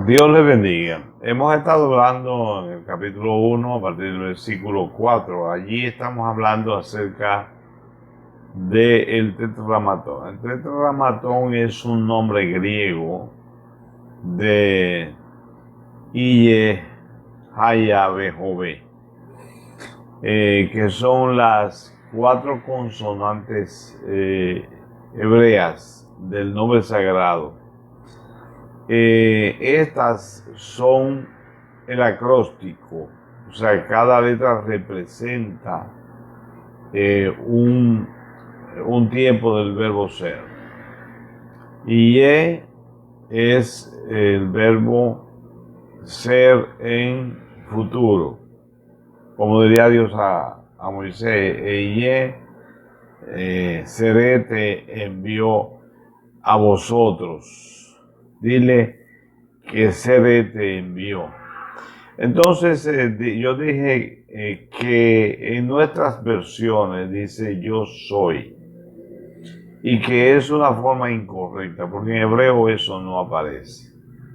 Dios le bendiga. Hemos estado hablando en el capítulo 1 a partir del versículo 4. Allí estamos hablando acerca del tetragrámaton. El tetragrámaton es un nombre griego de Iye, Haya, Behove, que son las cuatro consonantes hebreas del nombre sagrado. Estas son el acróstico, o sea, cada letra representa un tiempo del verbo ser. Y es el verbo ser en futuro, como diría Dios a Moisés, seré te envió a vosotros. Dile que seré te envió. Entonces, yo dije que en nuestras versiones dice yo soy, y que es una forma incorrecta, porque en hebreo eso no aparece.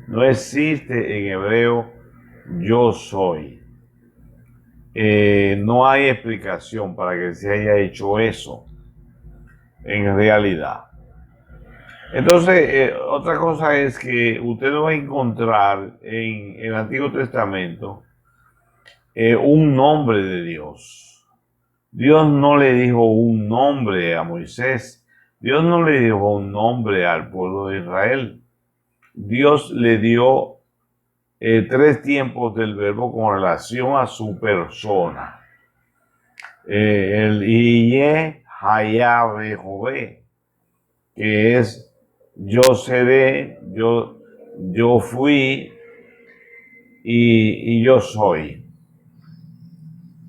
No existe en hebreo yo soy. No hay explicación para que se haya hecho eso en realidad. Entonces, otra cosa es que usted no va a encontrar en el Antiguo Testamento un nombre de Dios. Dios no le dijo un nombre a Moisés. Dios no le dijo un nombre al pueblo de Israel. Dios le dio tres tiempos del verbo con relación a su persona. El Iye, Haya, Behove, que es yo seré, yo fui y yo soy.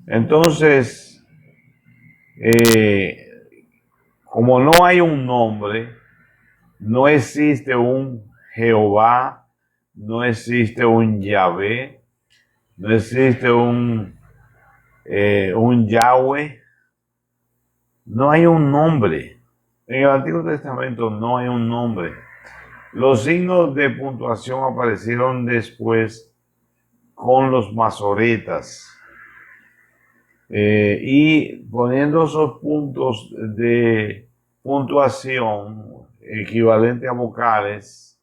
Entonces, como no hay un nombre, no existe un Jehová, no existe un Yahvé, no existe un Yahweh, no hay un nombre. En el Antiguo Testamento no hay un nombre. Los signos de puntuación aparecieron después con los masoretas. Y poniendo esos puntos de puntuación equivalente a vocales,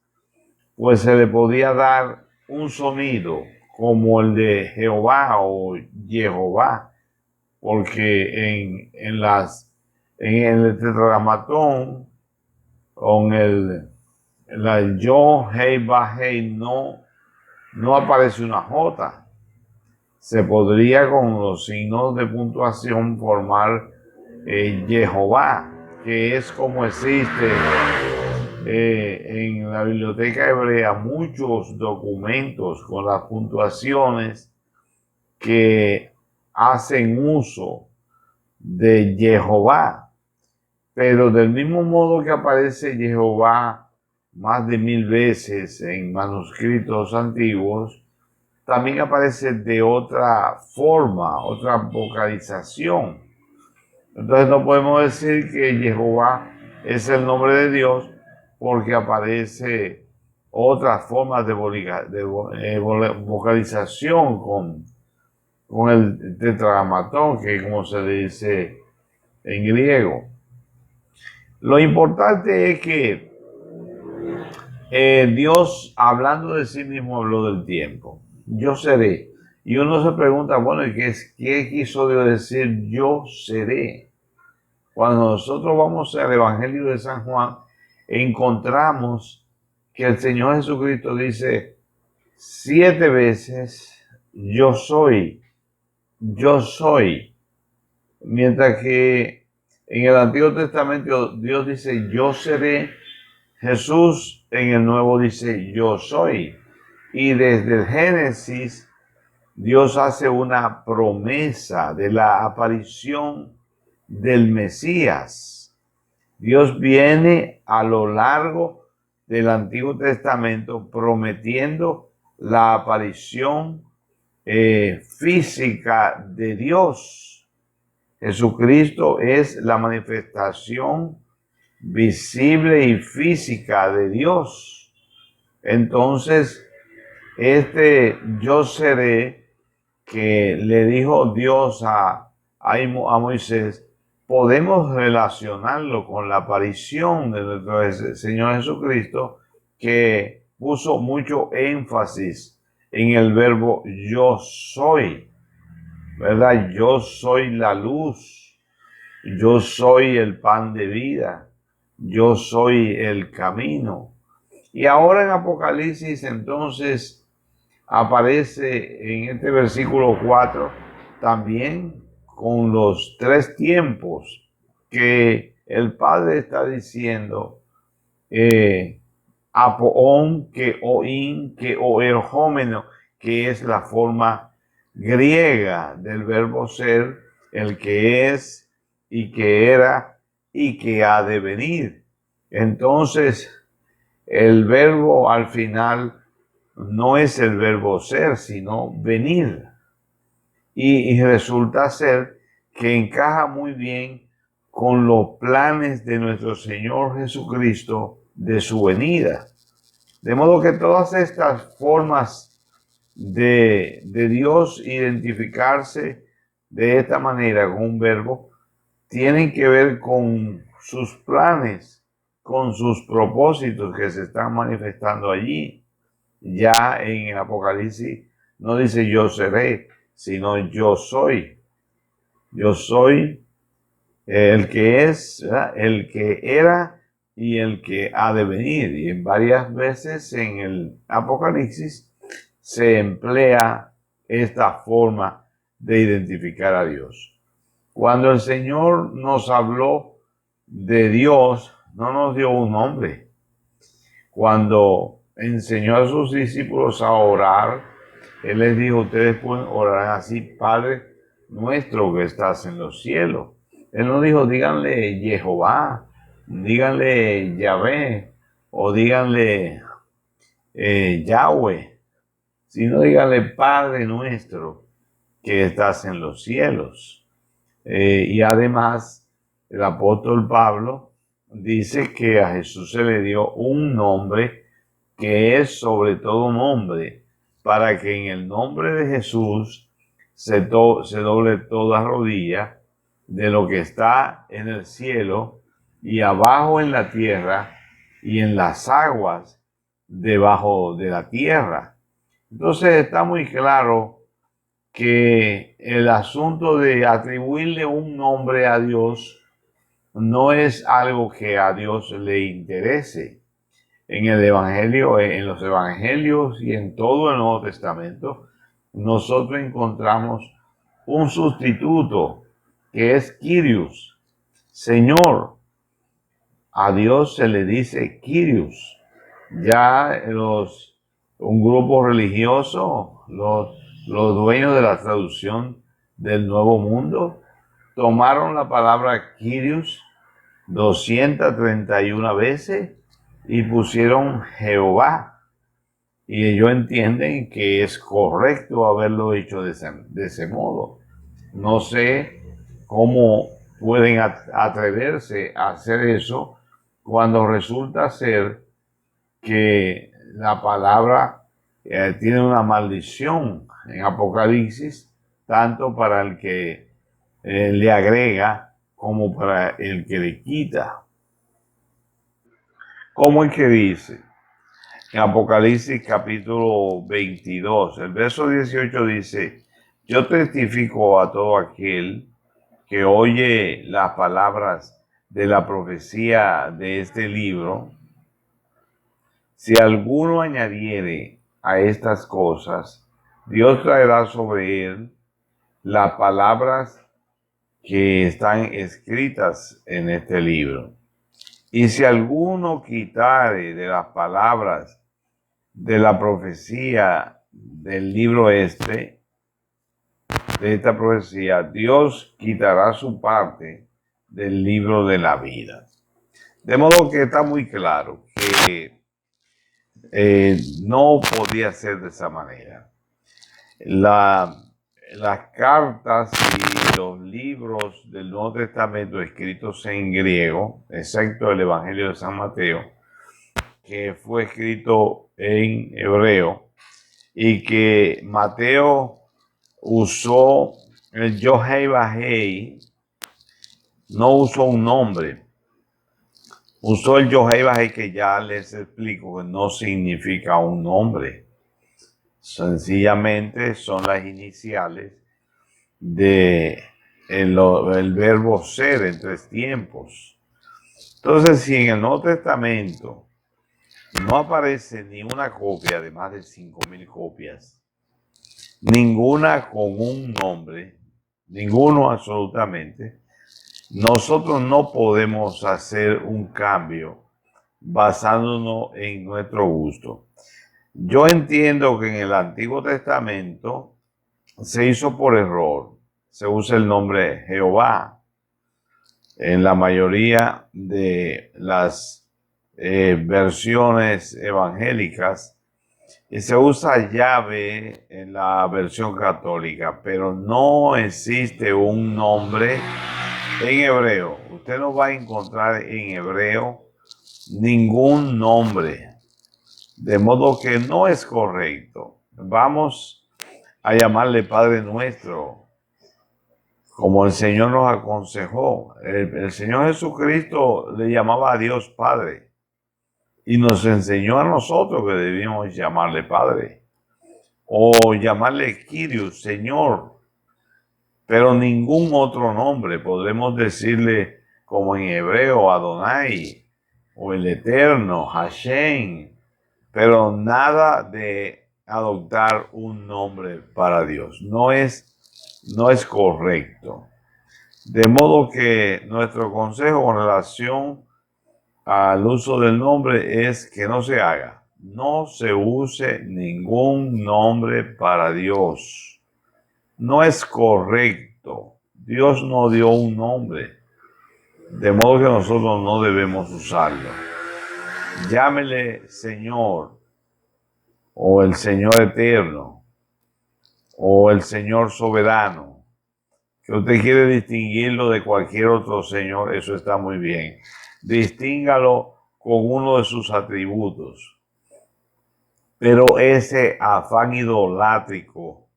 pues se le podía dar un sonido como el de Jehová o Jehová, porque en el tetragrámaton, con la yo, hey, ba, hey, no aparece una J. Se podría con los signos de puntuación formar Jehová, que es como existe en la biblioteca hebrea muchos documentos con las puntuaciones que hacen uso de Jehová, pero del mismo modo que aparece Jehová más de 1000 veces en manuscritos antiguos, también aparece de otra forma, otra vocalización. Entonces no podemos decir que Jehová es el nombre de Dios porque aparece otras formas de vocalización con el tetragrámaton, que es como se dice en griego. Lo importante es que Dios, hablando de sí mismo, habló del tiempo. Yo seré. Y uno se pregunta, bueno, ¿y qué quiso Dios decir yo seré? Cuando nosotros vamos al Evangelio de San Juan, encontramos que el Señor Jesucristo dice 7 veces, yo soy, yo soy. Mientras que en el Antiguo Testamento Dios dice, yo seré. Jesús en el Nuevo dice, yo soy. Y desde el Génesis, Dios hace una promesa de la aparición del Mesías. Dios viene a lo largo del Antiguo Testamento prometiendo la aparición física de Dios. Jesucristo es la manifestación visible y física de Dios. Entonces, Este yo seré que le dijo Dios a Moisés, podemos relacionarlo con la aparición de nuestro Señor Jesucristo, que puso mucho énfasis en el verbo yo soy, ¿verdad? Yo soy la luz, yo soy el pan de vida, yo soy el camino. Y ahora en Apocalipsis entonces aparece en este versículo 4 también con los tres tiempos que el Padre está diciendo, apoón, que oín, que oerjómeno, que es la forma griega del verbo ser, el que es y que era y que ha de venir. Entonces, el verbo al final no es el verbo ser, sino venir. Y resulta ser que encaja muy bien con los planes de nuestro Señor Jesucristo de su venida. De modo que todas estas formas de Dios identificarse de esta manera con un verbo tienen que ver con sus planes, con sus propósitos que se están manifestando allí. Ya en el Apocalipsis no dice yo seré, sino yo soy. Yo soy el que es, ¿verdad? El que era y el que ha de venir. Y en varias veces en el Apocalipsis se emplea esta forma de identificar a Dios. Cuando el Señor nos habló de Dios, no nos dio un nombre. Cuando enseñó a sus discípulos a orar, Él les dijo, ustedes pueden orar así, Padre nuestro que estás en los cielos. Él no dijo, díganle Jehová, díganle Yahvé, o díganle Yahweh, sino díganle Padre nuestro que estás en los cielos. Y además, el apóstol Pablo dice que a Jesús se le dio un nombre que es sobre todo nombre, para que en el nombre de Jesús se doble toda rodilla de lo que está en el cielo y abajo en la tierra y en las aguas debajo de la tierra. Entonces está muy claro que el asunto de atribuirle un nombre a Dios no es algo que a Dios le interese. En el Evangelio, en los Evangelios y en todo el Nuevo Testamento, nosotros encontramos un sustituto que es Kyrios, Señor. A Dios se le dice Kyrios. Ya un grupo religioso, los dueños de la traducción del Nuevo Mundo, tomaron la palabra Kyrios 231 veces y pusieron Jehová. Y ellos entienden que es correcto haberlo hecho de ese modo. No sé cómo pueden atreverse a hacer eso cuando resulta ser que la palabra tiene una maldición en Apocalipsis, tanto para el que le agrega como para el que le quita. Como el que dice en Apocalipsis capítulo 22, el verso 18 dice, yo testifico a todo aquel que oye las palabras de la profecía de este libro, si alguno añadiere a estas cosas, Dios traerá sobre él las palabras que están escritas en este libro. Y si alguno quitare de las palabras de la profecía del libro de esta profecía, Dios quitará su parte del libro de la vida. De modo que está muy claro que no podía ser de esa manera. Las cartas y los libros del Nuevo Testamento escritos en griego, excepto el Evangelio de San Mateo, que fue escrito en hebreo, y que Mateo usó el Yohei Bajei, no usó un nombre, usó el Yohei Bajei, que ya les explico que no significa un nombre. Sencillamente son las iniciales de el verbo ser en tres tiempos. Entonces, si en el Nuevo Testamento no aparece ni una copia de más de 5,000 copias, ninguna con un nombre, ninguno absolutamente, nosotros no podemos hacer un cambio basándonos en nuestro gusto. Yo entiendo que en el Antiguo Testamento se hizo por error. Se usa el nombre Jehová en la mayoría de las versiones evangélicas y se usa Yahvé en la versión católica, pero no existe un nombre en hebreo. Usted no va a encontrar en hebreo ningún nombre, de modo que no es correcto. Vamos a llamarle Padre Nuestro, como el Señor nos aconsejó. El Señor Jesucristo le llamaba a Dios Padre y nos enseñó a nosotros que debíamos llamarle Padre o llamarle Kyrios, Señor, pero ningún otro nombre. Podemos decirle como en hebreo Adonai o el Eterno, Hashem, pero nada de adoptar un nombre para Dios. No es correcto. De modo que nuestro consejo con relación al uso del nombre es que no se haga. No se use ningún nombre para Dios. No es correcto. Dios no dio un nombre. De modo que nosotros no debemos usarlo. Llámele Señor, o el Señor Eterno, o el Señor Soberano. Que usted quiere distinguirlo de cualquier otro Señor, eso está muy bien. Distíngalo con uno de sus atributos. Pero ese afán idolátrico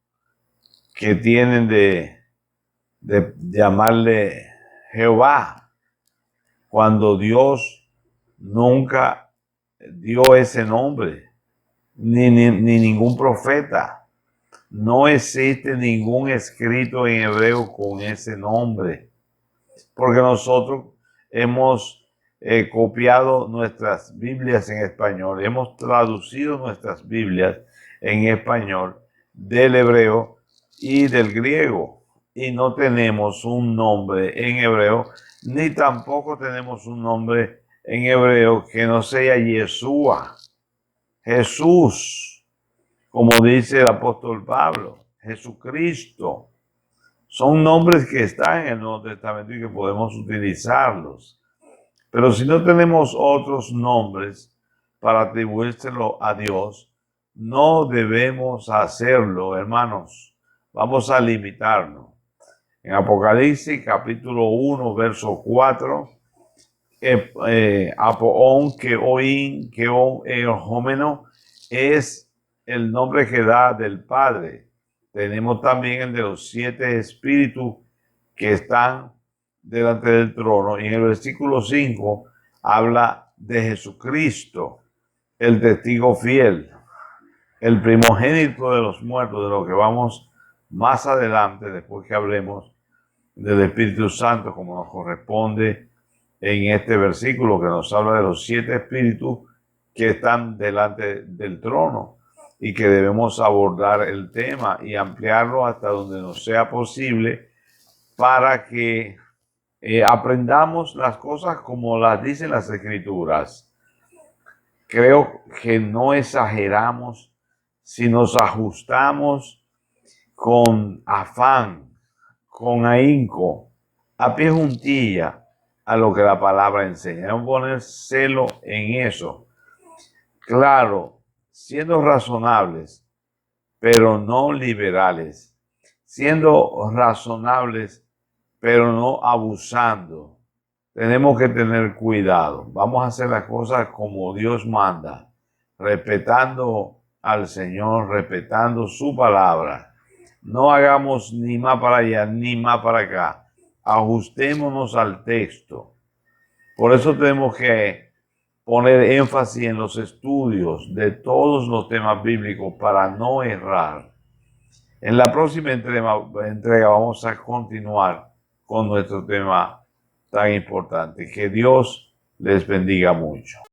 que tienen de llamarle Jehová, cuando Dios nunca dio ese nombre, ni ningún profeta. No existe ningún escrito en hebreo con ese nombre, porque nosotros hemos copiado nuestras Biblias en español, hemos traducido nuestras Biblias en español del hebreo y del griego, y no tenemos un nombre en hebreo, ni tampoco tenemos un nombre en hebreo que no sea Yeshua, Jesús, como dice el apóstol Pablo, Jesucristo. Son nombres que están en el Nuevo Testamento y que podemos utilizarlos. Pero si no tenemos otros nombres para atribuírselo a Dios, no debemos hacerlo, hermanos. Vamos a limitarnos. En Apocalipsis capítulo 1, verso 4, Apoón, Keoín, Keón, Eojómeno, es el nombre que da del Padre. Tenemos también el de los 7 espíritus que están delante del trono. Y en el versículo 5 habla de Jesucristo, el testigo fiel, el primogénito de los muertos, de lo que vamos más adelante, después que hablemos del Espíritu Santo, como nos corresponde en este versículo que nos habla de los 7 espíritus que están delante del trono y que debemos abordar el tema y ampliarlo hasta donde nos sea posible para que aprendamos las cosas como las dicen las Escrituras. Creo que no exageramos si nos ajustamos con afán, con ahínco, a pie juntilla a lo que la palabra enseña. Debemos poner celo en eso. Claro, siendo razonables, pero no liberales. Siendo razonables, pero no abusando. Tenemos que tener cuidado. Vamos a hacer las cosas como Dios manda, respetando al Señor respetando su palabra. No hagamos ni más para allá ni más para acá. Ajustémonos al texto. Por eso tenemos que poner énfasis en los estudios de todos los temas bíblicos para no errar. En la próxima entrega vamos a continuar con nuestro tema tan importante. Que Dios les bendiga mucho.